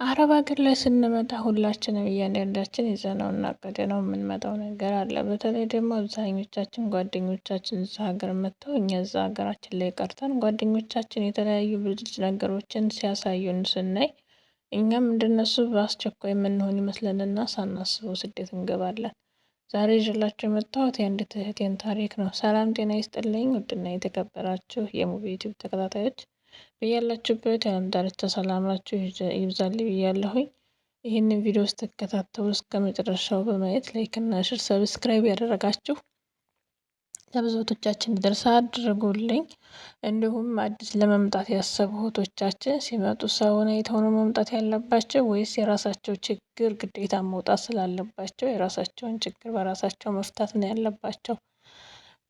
አረብ ሀገር ላይ ስንመጣ ሁላችንም እያንዳንዳችን ይዘነው እና አቅደነው የምንመጣው ነገር አለ። በተለይ ደግሞ አብዛኞቻችን ጓደኞቻችን እዛ ሀገር መጥተው እኛ እዛ ሀገራችን ላይ ቀርተን ጓደኞቻችን የተለያዩ ብልጭ ነገሮችን ሲያሳዩን ስናይ እኛም እንደነሱ በአስቸኳይ የምንሆን ይመስለንና ሳናስበው ስደት እንገባለን። ዛሬ ይዤላችሁ የመጣሁት የአንዲት እህቴን ታሪክ ነው። ሰላም ጤና ይስጥልኝ ውድና የተከበራችሁ የሙቪ ዩቲዩብ ተከታታዮች በያላችሁበት የዓለም ዳርቻ ሰላማችሁ ይብዛልኝ ብያለሁኝ። ይህንን ቪዲዮ ስትከታተሉ እስከ መጨረሻው በማየት ላይክ እና ሼር ሰብስክራይብ ያደረጋችሁ ለብዙዎቻችን እንዲደርስ አድርጉልኝ። እንዲሁም አዲስ ለመምጣት ያሰቡ እህቶቻችን ሲመጡ ሰውን አይተው ነው መምጣት ያለባቸው ወይስ የራሳቸው ችግር ግዴታ መውጣት ስላለባቸው የራሳቸውን ችግር በራሳቸው መፍታት ነው ያለባቸው?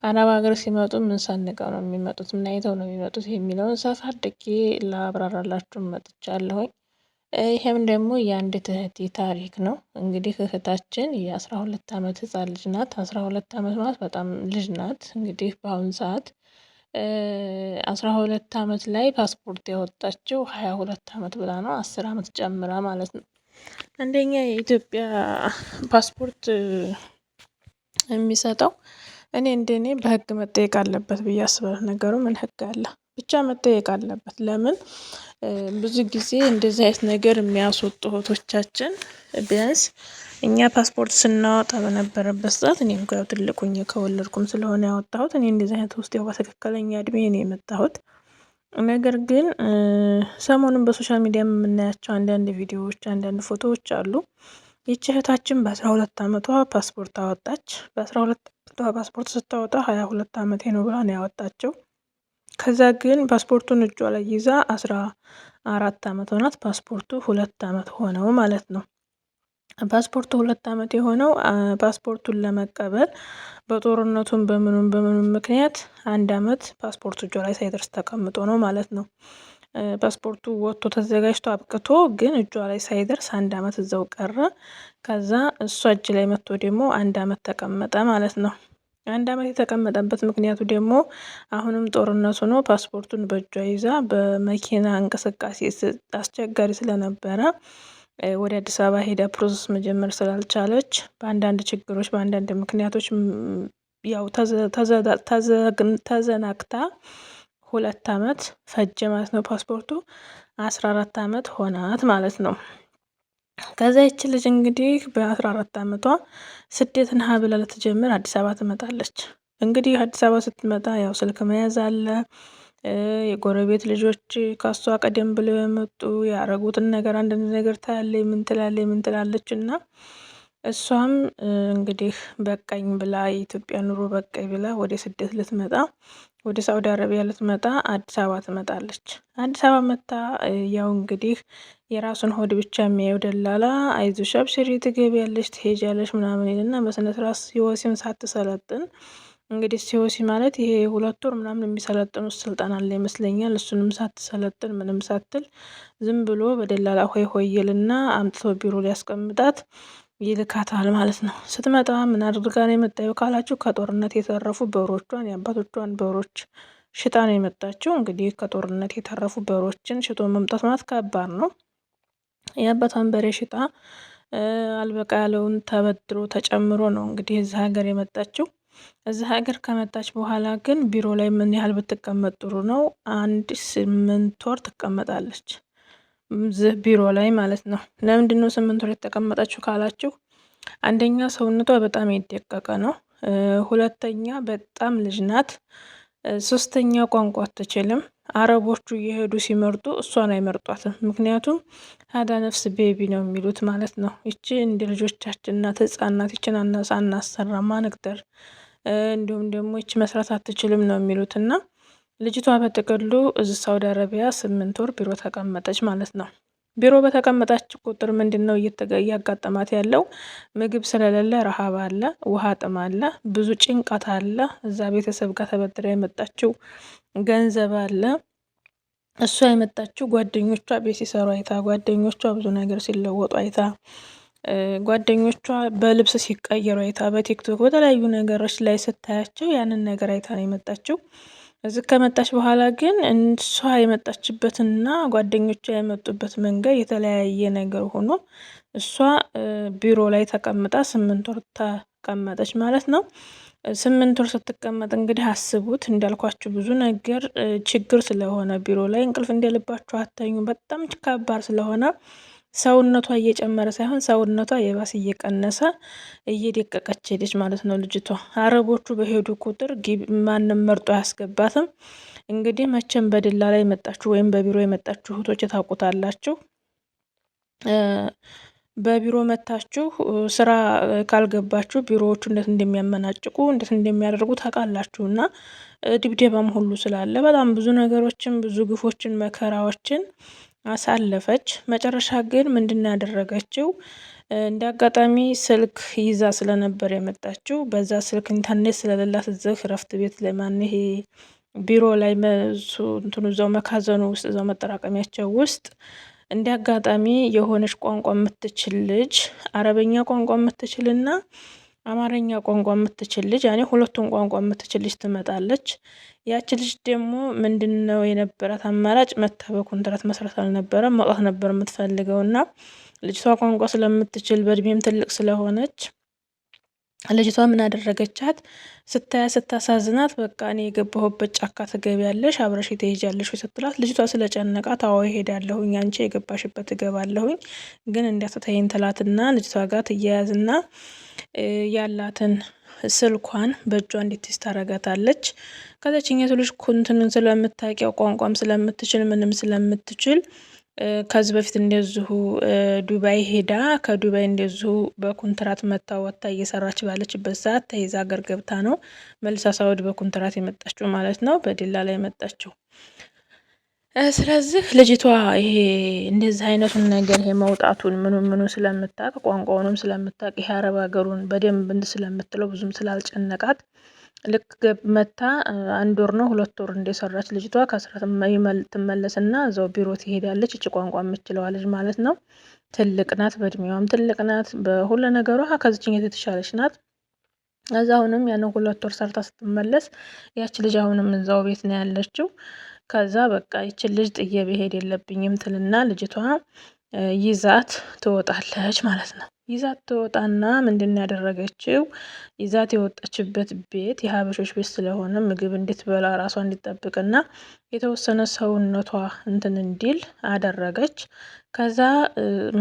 አረብ ሀገር ሲመጡ ምን ሰንቀው ነው የሚመጡት? ምን አይተው ነው የሚመጡት? የሚለውን ሰፋ አድርጌ ላብራራላችሁ መጥቻለሁኝ። ይሄም ደግሞ የአንዲት እህቴ ታሪክ ነው። እንግዲህ እህታችን የ12 ዓመት ህፃን ልጅ ናት። 12 ዓመት ማለት በጣም ልጅ ናት። እንግዲህ በአሁኑ ሰዓት 12 ዓመት ላይ ፓስፖርት ያወጣችው 22 ዓመት ብላ ነው። 10 ዓመት ጨምራ ማለት ነው። አንደኛ የኢትዮጵያ ፓስፖርት የሚሰጠው እንደኔ በህግ መጠየቅ አለበት ብዬ አስባለሁ። ነገሩ ምን ህግ አለ ብቻ መጠየቅ አለበት። ለምን ብዙ ጊዜ እንደዚህ አይነት ነገር የሚያስወጡ እህቶቻችን ቢያንስ እኛ ፓስፖርት ስናወጣ በነበረበት ሰዓት እኔም ጋር ትልቁኝ ከወለድኩም ስለሆነ ያወጣሁት እኔ እንደዚህ አይነት ውስጥ ያው በትክክለኛ እድሜ ነው የመጣሁት። ነገር ግን ሰሞኑን በሶሻል ሚዲያ የምናያቸው አንዳንድ ቪዲዮዎች፣ አንዳንድ ፎቶዎች አሉ። ይህች እህታችን በ12 ዓመቷ ፓስፖርት አወጣች። በ12 ዓመቷ ፓስፖርት ስታወጣ 22 ዓመቴ ነው ብላ ነው ያወጣችው። ከዛ ግን ፓስፖርቱን እጇ ላይ ይዛ 14 ዓመት ሆናት። ፓስፖርቱ 2 ዓመት ሆነው ማለት ነው። ፓስፖርቱ 2 ዓመት የሆነው ፓስፖርቱን ለመቀበል በጦርነቱም በምኑም ምክንያት 1 ዓመት ፓስፖርቱ እጇ ላይ ሳይደርስ ተቀምጦ ነው ማለት ነው። ፓስፖርቱ ወጥቶ ተዘጋጅቶ አብቅቶ ግን እጇ ላይ ሳይደርስ 1 ዓመት እዛው ቀረ። ከዛ እሷ እጅ ላይ መጥቶ ደግሞ 1 ዓመት ተቀመጠ ማለት ነው። 1 ዓመት የተቀመጠበት ምክንያቱ ደግሞ አሁንም ጦርነቱ ነው። ፓስፖርቱን በእጇ ይዛ በመኪና እንቅስቃሴ አስቸጋሪ ስለነበረ ወደ አዲስ አበባ ሄዳ ፕሮሰስ መጀመር ስላልቻለች በአንዳንድ ችግሮች በአንዳንድ ምክንያቶች ያው ተዘናግታ 2 ዓመት ፈጀ ማለት ነው። ፓስፖርቱ 14 ዓመት ሆናት ማለት ነው። ከዛ ይች ልጅ እንግዲህ በ14 ዓመቷ ስደትን ሀ ብላ ልትጀምር አዲስ አበባ ትመጣለች። እንግዲህ አዲስ አበባ ስትመጣ ያው ስልክ መያዝ አለ። የጎረቤት ልጆች ከሷ ቀደም ብለው የመጡ ያረጉትን ነገር አንዳንድ ነገር ታያለች፣ ምን ትላለች እና እሷም እንግዲህ በቃኝ ብላ የኢትዮጵያ ኑሮ በቃኝ ብላ ወደ ስደት ልትመጣ ወደ ሳውዲ አረቢያ ልትመጣ አዲስ አበባ ትመጣለች። አዲስ አበባ መጣ ያው እንግዲህ የራሱን ሆድ ብቻ የሚያየው ደላላ አይዞሽ አብሽሪ ትገቢያለሽ ትሄጃለሽ ምናምን ይልና በስነ ስርዓት ሲወሲም ሳትሰለጥን እንግዲህ ሲወሲ ማለት ይሄ 2 ወር ምናምን የሚሰለጥኑት ስልጠና አለ ይመስለኛል። እሱንም ሳትሰለጥን ምንም ሳትል ዝም ብሎ በደላላ ሆይ ሆይ ይልና አምጥቶ ቢሮ ሊያስቀምጣት ይልካታል ማለት ነው። ስትመጣ ምን አድርጋ ነው የመጣው ካላችሁ ከጦርነት የተረፉ በሮቿን የአባቶቿን በሮች ሽጣ ነው የመጣችው። እንግዲህ ከጦርነት የተረፉ በሮችን ሽጦ መምጣት ማለት ከባድ ነው። የአባቷን በሬ ሽጣ አልበቃ ያለውን ተበድሮ ተጨምሮ ነው እንግዲህ እዚህ ሀገር የመጣችው። እዚህ ሀገር ከመጣች በኋላ ግን ቢሮ ላይ ምን ያህል ብትቀመጥ ጥሩ ነው? 8 ወር ትቀመጣለች ቢሮ ላይ ማለት ነው። ለምንድነው 8 ወር የተቀመጠችው ካላችሁ አንደኛ ሰውነቷ በጣም የደቀቀ ነው። ሁለተኛ በጣም ልጅ ናት። ሶስተኛ ቋንቋ አትችልም። አረቦቹ እየሄዱ ሲመርጡ እሷን አይመርጧትም። ምክንያቱም ሀዳ ነፍስ ቤቢ ነው የሚሉት ማለት ነው። ይቺ እንደ ልጆቻችን እናት ህፃን ናት፣ ይችን አናሰራማ ንግደር እንዲሁም ደግሞ ይቺ መስራት አትችልም ነው የሚሉት እና ልጅቷ በጥቅሉ እዚህ ሳውዲ አረቢያ 8 ወር ቢሮ ተቀመጠች ማለት ነው። ቢሮ በተቀመጠች ቁጥር ምንድነው እያጋጠማት ያለው? ምግብ ስለሌለ ረሃብ አለ፣ ውሃ ጥም አለ፣ ብዙ ጭንቀት አለ። እዛ ቤተሰብ ጋር ተበድራ የመጣችው ገንዘብ አለ። እሷ የመጣችው ጓደኞቿ ቤት ሲሰሩ አይታ፣ ጓደኞቿ ብዙ ነገር ሲለወጡ አይታ፣ ጓደኞቿ በልብስ ሲቀየሩ አይታ፣ በቲክቶክ በተለያዩ ነገሮች ላይ ስታያቸው ያንን ነገር አይታ ነው የመጣችው። እዚህ ከመጣች በኋላ ግን እሷ የመጣችበትና ጓደኞቿ የመጡበት መንገድ የተለያየ ነገር ሆኖ እሷ ቢሮ ላይ ተቀምጣ 8 ወር ተቀመጠች ማለት ነው። 8 ወር ስትቀመጥ እንግዲህ አስቡት፣ እንዳልኳችሁ ብዙ ነገር ችግር ስለሆነ ቢሮ ላይ እንቅልፍ እንደልባችሁ አተኙ። በጣም ከባድ ስለሆነ ሰውነቷ እየጨመረ ሳይሆን ሰውነቷ የባስ እየቀነሰ እየደቀቀች ሄደች ማለት ነው ልጅቷ። አረቦቹ በሄዱ ቁጥር ማንም መርጦ አያስገባትም። እንግዲህ መቼም በድላ ላይ የመጣችሁ ወይም በቢሮ የመጣችሁ እህቶች ታውቁታላችሁ። በቢሮ መታችሁ ስራ ካልገባችሁ ቢሮዎቹ እንዴት እንደሚያመናጭቁ እንዴት እንደሚያደርጉ ታውቃላችሁ። እና ድብደባም ሁሉ ስላለ በጣም ብዙ ነገሮችን ብዙ ግፎችን መከራዎችን አሳለፈች። መጨረሻ ግን ምንድን ነው ያደረገችው? እንደ አጋጣሚ ስልክ ይዛ ስለነበር የመጣችው በዛ ስልክ ኢንተርኔት ስለሌላት እዚህ እረፍት ቤት ላይ ይሄ ቢሮ ላይ እንትኑ እዛው መካዘኑ ውስጥ እዛው መጠራቀሚያቸው ውስጥ እንደ አጋጣሚ የሆነች ቋንቋ የምትችል ልጅ አረበኛ ቋንቋ የምትችልና አማርኛ ቋንቋ የምትችል ልጅ ያኔ ሁለቱን ቋንቋ የምትችል ልጅ ትመጣለች። ያቺ ልጅ ደግሞ ምንድነው የነበራት አማራጭ መታ በኮንትራት መስራት አልነበረም፣ መውጣት ነበር የምትፈልገው። እና ልጅቷ ቋንቋ ስለምትችል በእድሜም ትልቅ ስለሆነች ልጅቷ ምን አደረገቻት? ስታሳዝናት በቃ እኔ የገባሁበት ጫካ ትገቢያለሽ አብረሽ ትሄጃለሽ ስትላት ልጅቷ ስለጨነቃት አዎ እሄዳለሁኝ፣ አንቺ የገባሽበት እገባለሁኝ ግን እንዳትተይኝ ትላትና ልጅቷ ጋር ትያያዝና ያላትን ስልኳን በእጇ እንድትይዝ ታረጋታለች። ከዛችኛቱ ልጅ ኩንትንን ስለምታውቂው ቋንቋም ስለምትችል ምንም ስለምትችል ከዚህ በፊት እንደዚሁ ዱባይ ሄዳ ከዱባይ እንደዚሁ በኮንትራት መታ ወጥታ እየሰራች ባለችበት ሰዓት ተይዛ ሀገር ገብታ ነው መልሳ ሳውዲ በኮንትራት የመጣችው ማለት ነው፣ በዲላ ላይ የመጣችው። ስለዚህ ልጅቷ ይሄ እንደዚህ አይነቱን ነገር ይሄ መውጣቱን ምኑ ስለምታውቅ ቋንቋውንም ስለምታውቅ ይሄ አረብ ሀገሩን በደንብ ስለምትለው ብዙም ስላልጨነቃት ልክ መታ 1 ወር ነው 2 ወር እንደሰራች ልጅቷ ከስራ ትመለስና እዛው ቢሮ ትሄዳለች። እቺ ቋንቋ የምትችለዋ ልጅ ማለት ነው። ትልቅ ናት፣ በእድሜዋም ትልቅ ናት፣ በሁሉ ነገሯ ከዚችኛት የተሻለች ናት። እዛ አሁንም ያንን 2 ወር ሰርታ ስትመለስ ያቺ ልጅ አሁንም እዛው ቤት ነው ያለችው። ከዛ በቃ ይችን ልጅ ጥዬ ብሄድ የለብኝም ትልና ልጅቷ ይዛት ትወጣለች ማለት ነው። ይዛት ትወጣና ምንድን ያደረገችው? ይዛት የወጣችበት ቤት የሀበሾች ቤት ስለሆነ ምግብ እንድትበላ ራሷ እንድትጠብቅና የተወሰነ ሰውነቷ እንትን እንዲል አደረገች። ከዛ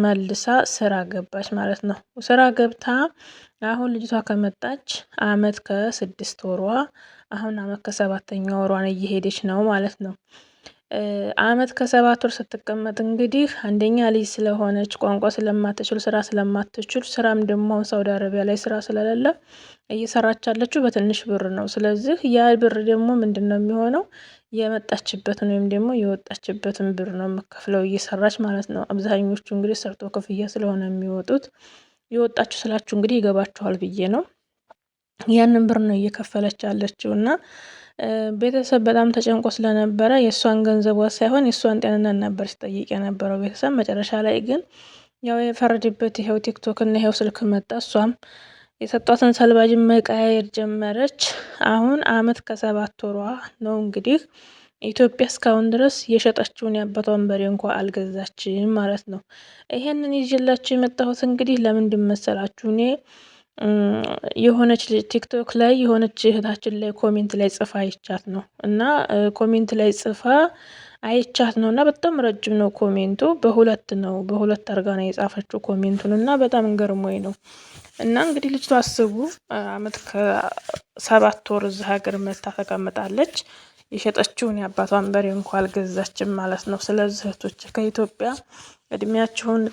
መልሳ ስራ ገባች ማለት ነው። ስራ ገብታ አሁን ልጅቷ ከመጣች አመት ከ6 ወሯ፣ አሁን አመት ከ7ኛ ወሯን እየሄደች ነው ማለት ነው። አመት ከ7 ወር ስትቀመጥ እንግዲህ አንደኛ ልጅ ስለሆነች ቋንቋ ስለማትችል ስራ ስለማትችል ስራም ደግሞ አሁን ሳውዲ አረቢያ ላይ ስራ ስለሌለ እየሰራች ያለችው በትንሽ ብር ነው። ስለዚህ ያ ብር ደግሞ ምንድነው የሚሆነው? የመጣችበትን ወይም ደግሞ የወጣችበትን ብር ነው የምከፍለው እየሰራች ማለት ነው። አብዛኞቹ እንግዲህ ሰርቶ ክፍያ ስለሆነ የሚወጡት፣ የወጣችሁ ስላችሁ እንግዲህ ይገባችኋል ብዬ ነው። ያንን ብር ነው እየከፈለች ያለችው እና ቤተሰብ በጣም ተጨንቆ ስለነበረ የእሷን ገንዘቧ ሳይሆን የእሷን ጤንነት ነበር ሲጠይቅ የነበረው ቤተሰብ። መጨረሻ ላይ ግን ያው የፈረድበት ይሄው ቲክቶክ እና ይሄው ስልክ መጣ። እሷም የሰጧትን ሰልባጅን መቀያየር ጀመረች። አሁን አመት ከ7 ወሯ ነው እንግዲህ ኢትዮጵያ እስካሁን ድረስ የሸጠችውን የአባቷን በሬ እንኳ አልገዛችም ማለት ነው። ይሄንን ይዤላችሁ የመጣሁት እንግዲህ ለምንድን መሰላችሁ? እኔ የሆነች ቲክቶክ ላይ የሆነች እህታችን ላይ ኮሜንት ላይ ጽፋ አይቻት ነው እና ኮሜንት ላይ ጽፋ አይቻት ነው እና በጣም ረጅም ነው ኮሜንቱ፣ በሁለት አርጋ ነው የጻፈችው ኮሜንቱን እና በጣም ገርሞኝ ነው። እና እንግዲህ ልጅቷ አስቡ አመት ከ7 ወር እዚህ ሀገር መታ ተቀምጣለች። የሸጠችውን የአባቷን በሬ እንኳ አልገዛችም ማለት ነው። ስለዚህ እህቶች ከኢትዮጵያ እድሜያችሁን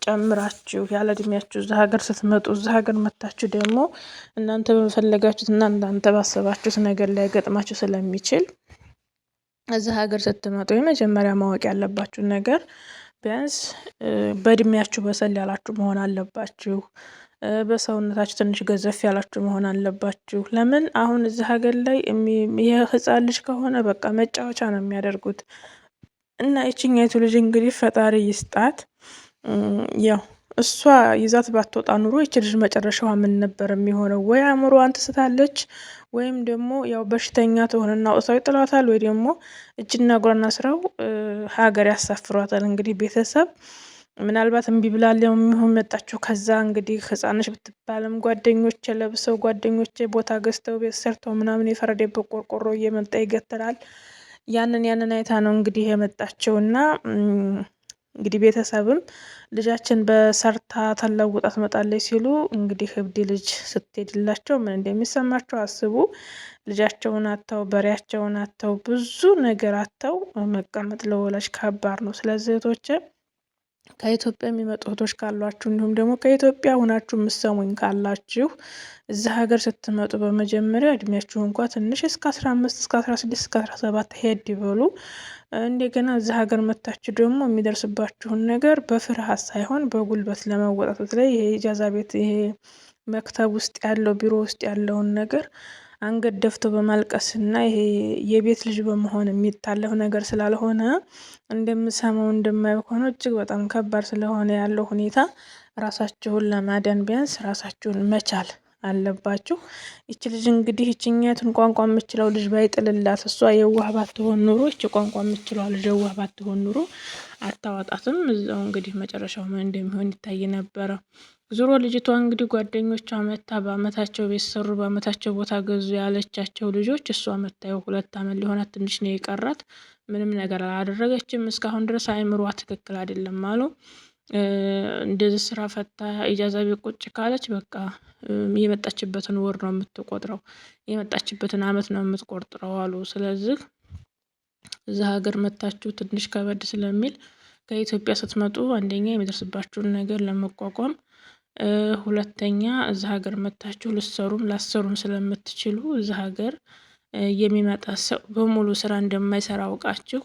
ጨምራችሁ ያለ እድሜያችሁ እዚህ ሀገር ስትመጡ እዚህ ሀገር መታችሁ ደግሞ እናንተ በፈለጋችሁት እና እናንተ ባሰባችሁት ነገር ላይ ገጥማችሁ ስለሚችል እዚህ ሀገር ስትመጡ የመጀመሪያ ማወቅ ያለባችሁ ነገር ቢያንስ በእድሜያችሁ በሰል ያላችሁ መሆን አለባችሁ። በሰውነታችሁ ትንሽ ገዘፍ ያላችሁ መሆን አለባችሁ። ለምን አሁን እዚህ ሀገር ላይ የህፃን ልጅ ከሆነ በቃ መጫወቻ ነው የሚያደርጉት። እና ይችኛይቱ ልጅ እንግዲህ ፈጣሪ ይስጣት፣ ያው እሷ ይዛት ባትወጣ ኑሮ ይች ልጅ መጨረሻዋ ምን ነበር የሚሆነው? ወይ አእምሮዋን ትስታለች ወይም ደግሞ ያው በሽተኛ ትሆንና አውጥተው ይጥሏታል፣ ወይ ደግሞ እጅና እግሯን አስረው ሀገር ያሳፍሯታል። እንግዲህ ቤተሰብ ምናልባት እምቢ ብላ የሚሆን መጣችሁ። ከዛ እንግዲህ ህፃንሽ ብትባልም ጓደኞቼ ለብሰው ጓደኞቼ ቦታ ገዝተው ቤት ሰርተው ምናምን የፈረደበት ቆርቆሮ እየመጣ ይገትራል። ያንን አይታ ነው እንግዲህ የመጣችውና እንግዲህ ቤተሰብም ልጃችን በሰርታ ተለውጣ ትመጣለች ሲሉ እንግዲህ እብድ ልጅ ስትሄድላቸው ምን እንደሚሰማቸው አስቡ። ልጃቸውን አጥተው በሬያቸውን አጥተው ብዙ ነገር አጥተው መቀመጥ ለወላጅ ከባድ ነው። ስለዚህ እህቶቼ ከኢትዮጵያ የሚመጡ እህቶች ካሏችሁ እንዲሁም ደግሞ ከኢትዮጵያ ሁናችሁ የምትሰሙኝ ካላችሁ እዚህ ሀገር ስትመጡ በመጀመሪያ እድሜያችሁ እንኳ ትንሽ እስከ 15 እስከ 16 እስከ 17 ሄድ ይበሉ። እንደገና እዚህ ሀገር መታችሁ ደግሞ የሚደርስባችሁን ነገር በፍርሃት ሳይሆን በጉልበት ለመወጣት በተለይ ይሄ ኢጃዛ ቤት ይሄ መክተብ ውስጥ ያለው ቢሮ ውስጥ ያለውን ነገር አንገት ደፍቶ በማልቀስና ይሄ የቤት ልጅ በመሆን የሚታለፍ ነገር ስላልሆነ እንደምሰማው እንደማየው ከሆነ እጅግ በጣም ከባድ ስለሆነ ያለው ሁኔታ ራሳችሁን ለማዳን ቢያንስ ራሳችሁን መቻል አለባችሁ። ይች ልጅ እንግዲህ ይችኛቱን ቋንቋ የምችለው ልጅ ባይጥልላት እሷ የዋህ ባትሆን ኑሮ ይች ቋንቋ የምችለው ልጅ የዋህ ባትሆን ኑሮ አታወጣትም። እዛው እንግዲህ መጨረሻው ምን እንደሚሆን ይታይ ነበረ። ዙሮ ልጅቷ እንግዲህ ጓደኞቿ መታ በአመታቸው ቤት ሰሩ፣ በአመታቸው ቦታ ገዙ ያለቻቸው ልጆች እሷ መታየው 2 አመት ሊሆናት ትንሽ ነው የቀራት። ምንም ነገር አላደረገችም እስካሁን ድረስ አይምሯ ትክክል አይደለም አሉ። እንደዚህ ስራ ፈታ ኢጃዛ ቤት ቁጭ ካለች በቃ የመጣችበትን ወር ነው የምትቆጥረው፣ የመጣችበትን አመት ነው የምትቆጥረው አሉ። ስለዚህ እዛ ሀገር መታችሁ ትንሽ ከበድ ስለሚል ከኢትዮጵያ ስትመጡ አንደኛ የሚደርስባችሁን ነገር ለመቋቋም፣ ሁለተኛ እዛ ሀገር መታችሁ ልትሰሩም ላሰሩም ስለምትችሉ እዛ ሀገር የሚመጣ ሰው በሙሉ ስራ እንደማይሰራ አውቃችሁ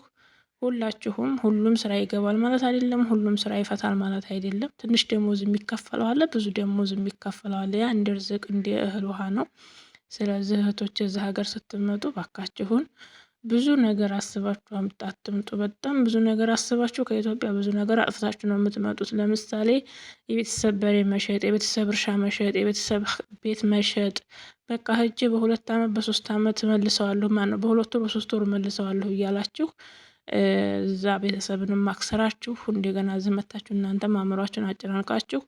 ሁላችሁም ሁሉም ስራ ይገባል ማለት አይደለም፣ ሁሉም ስራ ይፈታል ማለት አይደለም። ትንሽ ደሞዝ የሚከፈለው አለ፣ ብዙ ደሞዝ የሚከፈለው አለ። ያ እንደ ርዝቅ እንደ እህል ውሃ ነው። ስለዚህ እህቶች እዛ ሀገር ስትመጡ ባካችሁን ብዙ ነገር አስባችሁ አትምጡ። በጣም ብዙ ነገር አስባችሁ ከኢትዮጵያ ብዙ ነገር አጥፍታችሁ ነው የምትመጡት። ለምሳሌ የቤተሰብ በሬ መሸጥ፣ የቤተሰብ እርሻ መሸጥ፣ የቤተሰብ ቤት መሸጥ። በቃ ሂጄ በ2 አመት በ3 አመት መልሰዋለሁ፣ ማነው በ2 ወር በ3 ወር መልሰዋለሁ እያላችሁ እዛ ቤተሰብንም ማክሰራችሁ እንደገና ዝመታችሁ እናንተ አእምሯችሁን አጨናንቃችሁ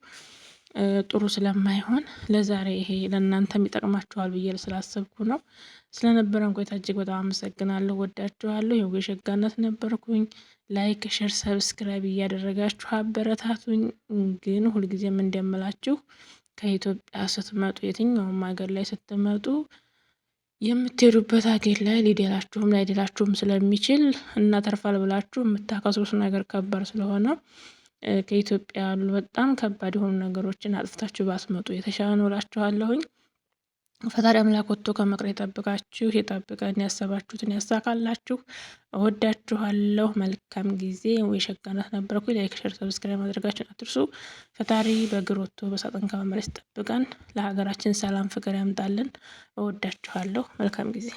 ጥሩ ስለማይሆን ለዛሬ ይሄ ለእናንተም ይጠቅማችኋል ብዬ ስላሰብኩ ነው። ስለነበረን ቆይታ እጅግ በጣም አመሰግናለሁ። ወዳችኋለሁ። የሸጋነት ነበርኩኝ። ላይክ፣ ሼር፣ ሰብስክራይብ እያደረጋችሁ አበረታቱኝ። ግን ሁልጊዜም እንደምላችሁ ከኢትዮጵያ ስትመጡ የትኛውም ሀገር ላይ ስትመጡ የምትሄዱበት ሀገር ላይ ሊደላችሁም ላይደላችሁም ስለሚችል እናተርፋል ብላችሁ የምታከስሩት ነገር ከባድ ስለሆነ ከኢትዮጵያ ያሉ በጣም ከባድ የሆኑ ነገሮችን አጥፍታችሁ ባትመጡ የተሻለ ነው እላችኋለሁኝ። ፈጣሪ አምላክ ወጥቶ ከመቅረት ይጠብቃችሁ፣ የጠብቀን፣ ያሰባችሁትን ያሳካላችሁ። እወዳችኋለሁ። መልካም ጊዜ። የሸጋነት ነበርኩ። ላይክ፣ ሼር፣ ሰብስክራይብ ማድረጋችሁን አትርሱ። ፈጣሪ በእግር ወጥቶ በሳጥን ከመመለስ ይጠብቀን። ለሀገራችን ሰላም ፍቅር ያምጣልን። እወዳችኋለሁ። መልካም ጊዜ